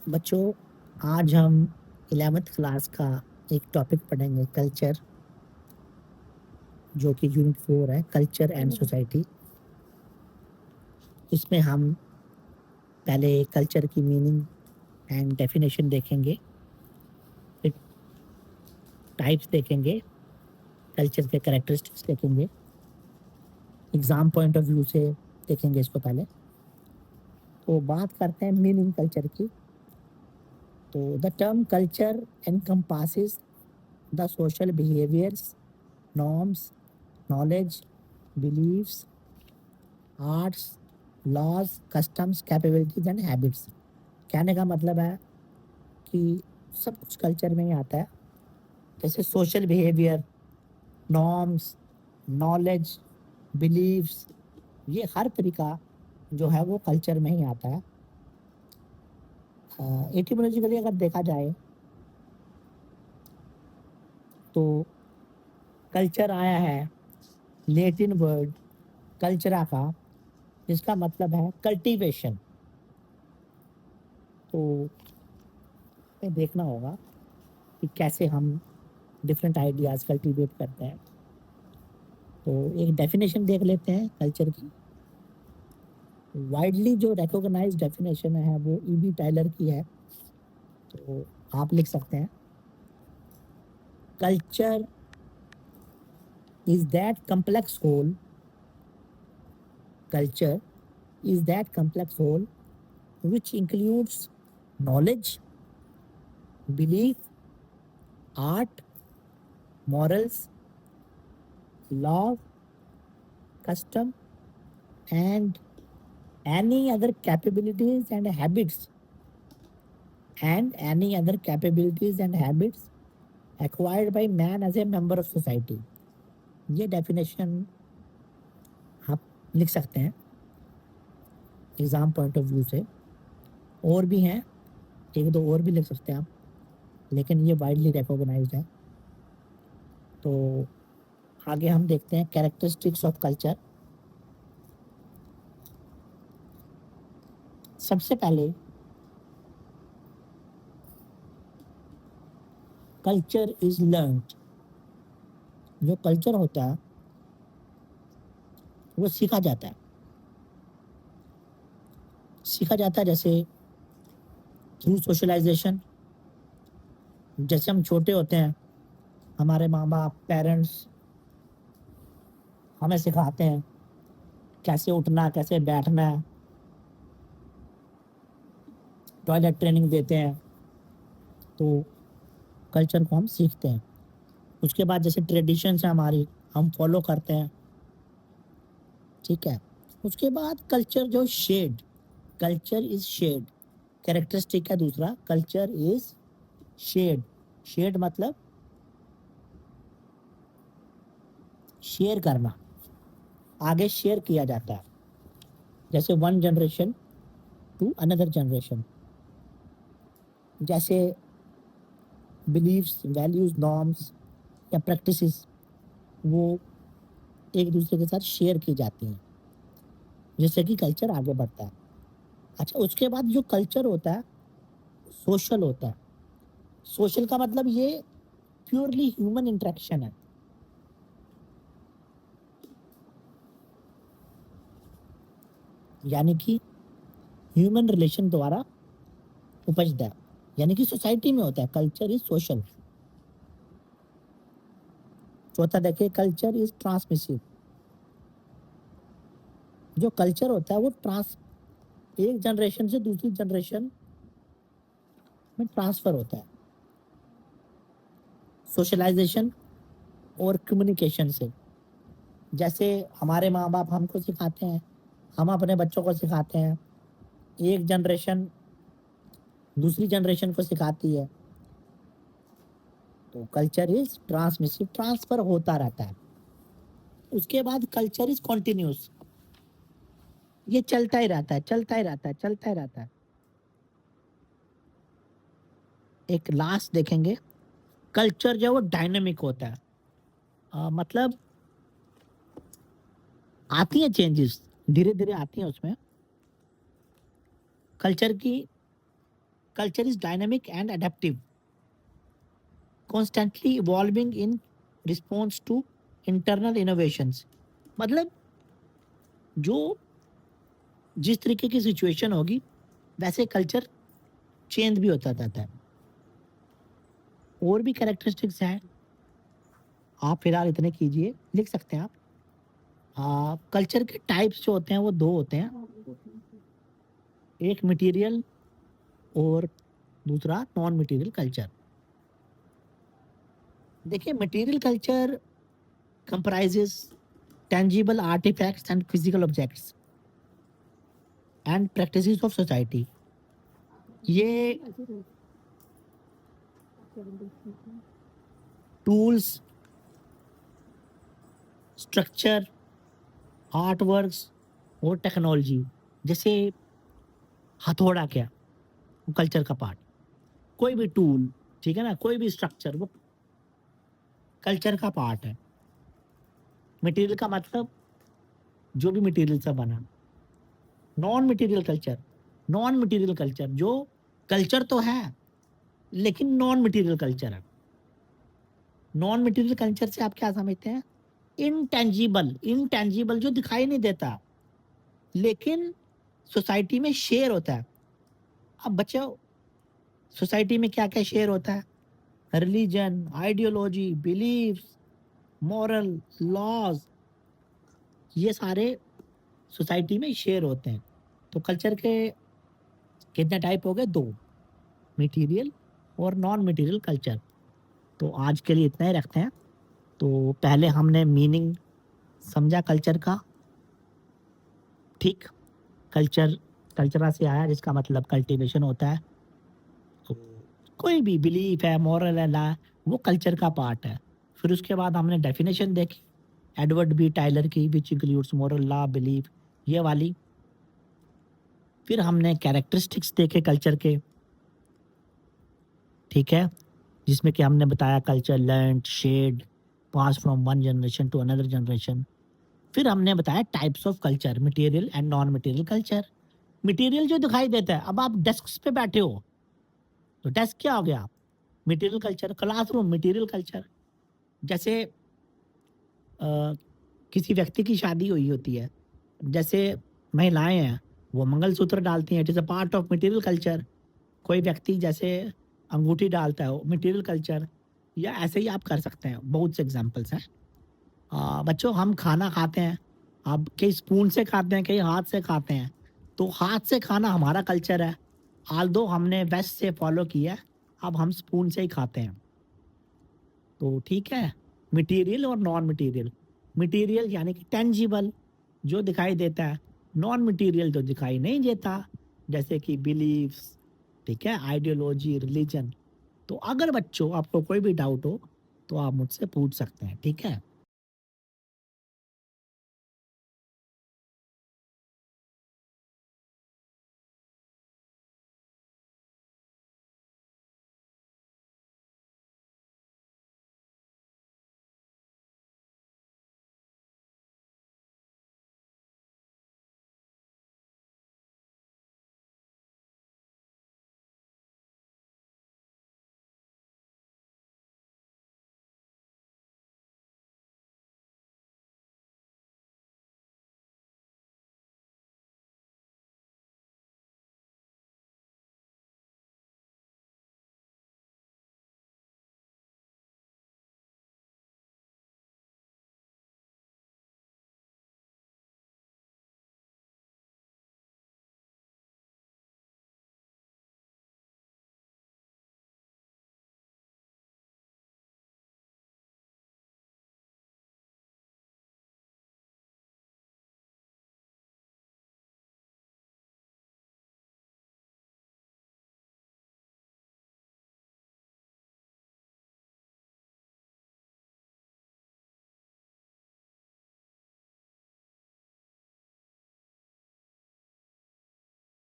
बच्चों, आज हम 11th क्लास का एक टॉपिक पढ़ेंगे, कल्चर, जो कि यूनिट 4 है, कल्चर एंड सोसाइटी। इसमें हम पहले कल्चर की मीनिंग एंड डेफिनेशन देखेंगे, फिर टाइप्स देखेंगे, कल्चर के कैरेक्टरिस्टिक्स देखेंगे, एग्जाम पॉइंट ऑफ व्यू से देखेंगे इसको पहले। तो बात करते हैं मीनिंग कल्चर की। तो the term culture encompasses the social behaviours, norms, knowledge, believes, arts, laws, customs, capabilities and habits. कहने का मतलब है कि सब कुछ कल्चर में ही आता है, जैसे social behaviour, norms, knowledge, believes, ये हर तरीका जो है वो कल्चर में ही आता है। एटिमोलॉजिकली अगर देखा जाए तो कल्चर आया है लेटिन वर्ड कल्चरा का, जिसका मतलब है कल्टीवेशन। तो हमें देखना होगा कि कैसे हम डिफरेंट आइडियाज कल्टीवेट करते हैं। तो एक डेफिनेशन देख लेते हैं कल्चर की। वाइडली जो रिकॉग्नाइज्ड डेफिनेशन है वो ईबी टाइलर की है। तो आप लिख सकते हैं, culture is that complex whole, culture is that complex whole which includes knowledge, belief, art, morals, law, custom, and any other capabilities and habits, acquired by man as a member of society। ये definition आप लिख सकते हैं exam point of view से। और भी हैं, एक दो और भी लिख सकते हैं आप, लेकिन ये वाइडली रिकॉग्नाइज्ड है। तो आगे हम देखते हैं कैरेक्टरिस्टिक्स ऑफ कल्चर। सबसे पहले कल्चर इज लर्नड। जो कल्चर होता है वो सीखा जाता है। सीखा जाता है जैसे थ्रू सोशलाइजेशन। जैसे हम छोटे होते हैं, हमारे माँ बाप, पेरेंट्स हमें सिखाते हैं कैसे उठना, कैसे बैठना है, टॉयलेट ट्रेनिंग देते हैं। तो कल्चर को हम सीखते हैं। उसके बाद जैसे ट्रेडिशंस है हमारी, हम फॉलो करते हैं, ठीक है। उसके बाद कल्चर जो shared, culture is shared, characteristic है दूसरा, कल्चर इज शेड। शेड मतलब शेयर करना, आगे शेयर किया जाता है, जैसे one generation to another generation. जैसे बिलीव्स, वैल्यूज, नॉर्म्स या प्रैक्टिसेस, वो एक दूसरे के साथ शेयर की जाती हैं, जिससे कि कल्चर आगे बढ़ता है। अच्छा, उसके बाद जो कल्चर होता है सोशल होता है। सोशल का मतलब ये प्योरली ह्यूमन इंटरेक्शन है, यानी कि ह्यूमन रिलेशन द्वारा उपजता है, यानी कि सोसाइटी में होता है। Culture is social. चौथा देखिए, कल्चर इज ट्रांसमिसिव। जो कल्चर होता है वो एक जनरेशन से दूसरी जनरेशन में ट्रांसफर होता है, सोशलाइजेशन और कम्युनिकेशन से। जैसे हमारे माँ बाप हमको सिखाते हैं, हम अपने बच्चों को सिखाते हैं, एक जनरेशन दूसरी जनरेशन को सिखाती है। तो कल्चर इज ट्रांसमिसिव, ट्रांसफर होता रहता है। उसके बाद कल्चर इज कॉन्टिन्यूस, ये चलता ही रहता है, चलता ही रहता है, चलता ही रहता है। एक लास्ट देखेंगे, कल्चर जो है वो डायनेमिक होता है। मतलब आती है चेंजेस, धीरे धीरे आती हैं उसमें। कल्चर की culture is dynamic and adaptive, constantly evolving in response to internal innovations. मतलब जो जिस तरीके की सिचुएशन होगी वैसे कल्चर चेंज भी होता रहता है। और भी कैरेक्टरिस्टिक्स हैं, आप फिलहाल इतने कीजिए, लिख सकते हैं आप। कल्चर के टाइप्स जो होते हैं वो दो होते हैं, एक मटेरियल और दूसरा नॉन मटेरियल कल्चर। देखिए, material culture comprises tangible artifacts and physical objects and practices of society। ये टूल्स, स्ट्रक्चर, आर्ट वर्क्स और टेक्नोलॉजी, जैसे हथौड़ा क्या, वो कल्चर का पार्ट। कोई भी टूल, ठीक है ना, कोई भी स्ट्रक्चर, वो कल्चर का पार्ट है। मटेरियल का मतलब जो भी मटेरियल से बना। Non material culture, non material culture जो कल्चर तो है लेकिन नॉन मटेरियल कल्चर है। नॉन मटेरियल कल्चर से आप क्या समझते हैं? इनटेंजिबल, इनटेंजिबल जो दिखाई नहीं देता लेकिन सोसाइटी में शेयर होता है। अब बच्चों, सोसाइटी में क्या क्या शेयर होता है? Religion, ideology, beliefs, moral, laws, ये सारे सोसाइटी में शेयर होते हैं। तो कल्चर के कितने टाइप हो गए? दो, मटेरियल और नॉन मटेरियल कल्चर। तो आज के लिए इतना ही रखते हैं। तो पहले हमने मीनिंग समझा कल्चर का, ठीक। कल्चर कल्चरा से आया जिसका मतलब कल्टीवेशन होता है। तो कोई भी बिलीफ है, मॉरल है, ला, वो कल्चर का पार्ट है। फिर उसके बाद हमने डेफिनेशन देखी एडवर्ड बी टाइलर की, which includes moral, law, belief, ये वाली। फिर हमने कैरेक्टरिस्टिक्स देखे कल्चर के, ठीक है, जिसमें कि हमने बताया culture learn, shared, pass from one generation to another generation. फिर हमने बताया types of culture, material and non material culture. Material जो दिखाई देता है, अब आप डेस्क पे बैठे हो तो डेस्क क्या हो गया? Material culture. Classroom, material culture. जैसे किसी व्यक्ति की शादी हुई होती है, जैसे महिलाएं हैं वो मंगलसूत्र डालती हैं, it is a part of material culture. कोई व्यक्ति जैसे अंगूठी डालता है, मटेरियल कल्चर। या ऐसे ही आप कर सकते हैं, बहुत से एग्जाम्पल्स हैं। बच्चों, हम खाना खाते हैं, अब कई स्पून से खाते हैं, कई हाथ से खाते हैं। तो हाथ से खाना हमारा कल्चर है, आल्दो हमने वेस्ट से फॉलो किया है, अब हम स्पून से ही खाते हैं। तो ठीक है, मटेरियल और नॉन मटेरियल। मटेरियल यानी कि टेंजिबल, जो दिखाई देता है। नॉन मटेरियल जो दिखाई नहीं देता, जैसे कि बिलीफ्स, ठीक है, आइडियोलॉजी, रिलीजन। तो अगर बच्चों आपको कोई भी डाउट हो तो आप मुझसे पूछ सकते हैं, ठीक है।